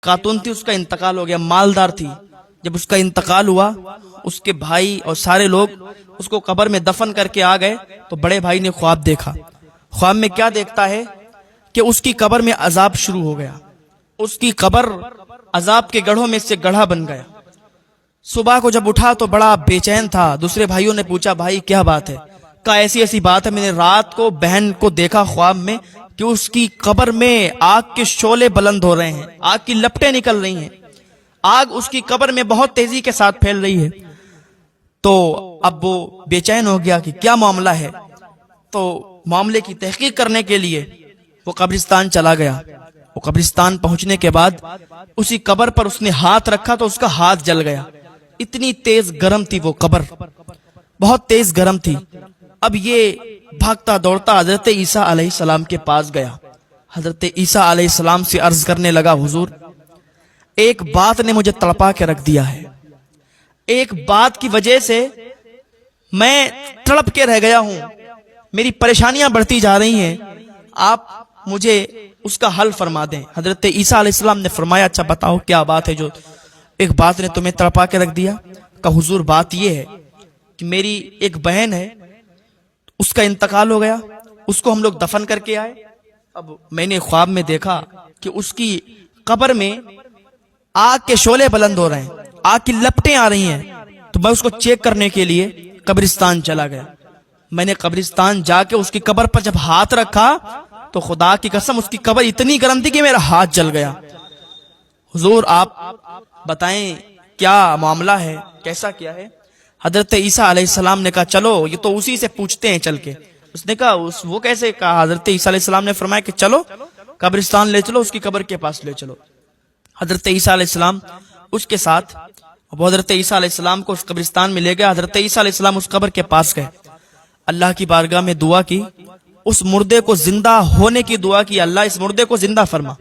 खातून थी, उसका इंतकाल हो गया, मालदार थी। जब उसका इंतकाल हुआ, उसके भाई और सारे लोग उसको कब्र में दफन करके आ गए तो बड़े भाई ने ख्वाब देखा। ख्वाब में क्या देखता है कि उसकी कब्र में अजाब शुरू हो गया, उसकी कब्र अजाब के गढ़ों में से गढ़ा बन गया। सुबह को जब उठा तो बड़ा बेचैन था। दूसरे भाइयों ने पूछा, भाई क्या बात है? कहा, ऐसी ऐसी बात है, मैंने रात को बहन को देखा ख्वाब में कि उसकी कब्र में आग के शोले बुलंद हो रहे हैं, आग की लपटें निकल रही हैं, आग उसकी कब्र में बहुत तेजी के साथ फैल रही है। तो अब वो बेचैन हो गया कि क्या मामला है। तो मामले की तहकीक करने के लिए वो कब्रिस्तान चला गया। वो कब्रिस्तान पहुंचने के बाद उसी कब्र पर उसने हाथ रखा तो उसका हाथ जल गया। इतनी तेज गर्म थी वो कब्र, बहुत तेज गर्म थी। अब ये भागता दौड़ता हजरत ईसा अलैहिस्सलाम के पास गया। हजरत ईसा अलैहिस्सलाम से अर्ज करने लगा, हुजूर एक बात ने मुझे तड़पा के रख दिया है, एक बात की वजह से मैं तड़प के रह गया हूं, मेरी परेशानियां बढ़ती जा रही हैं, आप मुझे उसका हल फरमा दें। हजरत ईसा अलैहिस्सलाम ने फरमाया, अच्छा बताओ क्या बात है जो एक बात ने तुम्हें तड़पा के रख दिया? कहा, हुजूर बात यह है कि मेरी एक बहन है, उसका इंतकाल हो गया, उसको हम लोग दफन करके आए। अब मैंने ख्वाब में देखा कि उसकी कब्र में आग के शोले बुलंद हो रहे हैं, आग की लपटें आ रही हैं। तो मैं उसको चेक करने के लिए कब्रिस्तान चला गया। मैंने कब्रिस्तान जाके उसकी कब्र पर जब हाथ रखा तो खुदा की कसम उसकी कब्र इतनी गर्म थी कि मेरा हाथ जल गया। हुजूर आप बताएं क्या मामला है, कैसा क्या है? हजरत ईसा अलैहिस्सलाम ने कहा, चलो ये तो उसी से पूछते हैं चल के। उसने कहा, वो कैसे? कहा, हजरत ईसा अलैहिस्सलाम ने फरमाया कि चलो कब्रिस्तान ले चलो, उसकी कब्र के पास ले चलो। हजरत ईसा अलैहिस्सलाम उसके साथ, वो हजरत ईसा अलैहिस्सलाम को उस कब्रिस्तान में ले गया। हजरत ईसा अलैहिस्सलाम उस कब्र के पास गए, अल्लाह की बारगाह में दुआ की, उस मुर्दे को जिंदा होने की दुआ की, अल्लाह इस मुर्दे को जिंदा फरमा।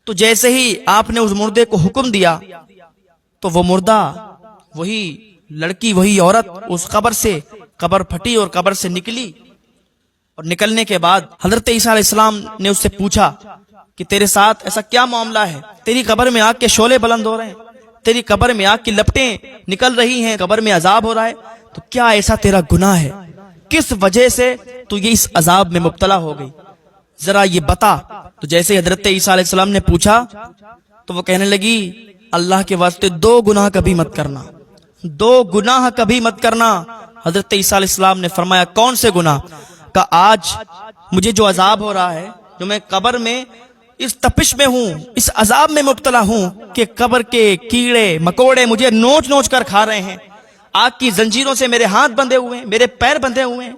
तो जैसे ही आपने उस मुर्दे को हुक्म दिया तो वो मुर्दा, वही लड़की, वही औरत उस कब्र से, कब्र फटी और कब्र से निकली। और निकलने के बाद हजरत ईसा अलैहिस्सलाम ने उससे पूछा कि तेरे साथ ऐसा क्या मामला है? तेरी कब्र में आग के शोले बुलंद हो रहे हैं, तेरी कब्र में आग की लपटें निकल रही हैं, कब्र में अजाब हो रहा है, तो क्या ऐसा तेरा गुनाह है? किस वजह से तू ये इस अजाब में मुब्तला हो गई, जरा ये बता। तो जैसे हजरत ईसा अलैहिस्सलाम ने पूछा तो वो कहने लगी, अल्लाह के वास्ते दो गुनाह कभी मत करना, दो गुनाह कभी मत करना। हजरत ईसा अलैहिस्सलाम ने फरमाया, कौन से गुनाह? का आज मुझे जो अजाब हो रहा है, जो मैं कब्र में इस तपिश में हूं, इस अजाब में मुब्तला हूं कि कब्र के कीड़े मकोड़े मुझे नोच नोच कर खा रहे हैं, आग की जंजीरों से मेरे हाथ बंधे हुए हैं, मेरे पैर बंधे हुए हैं,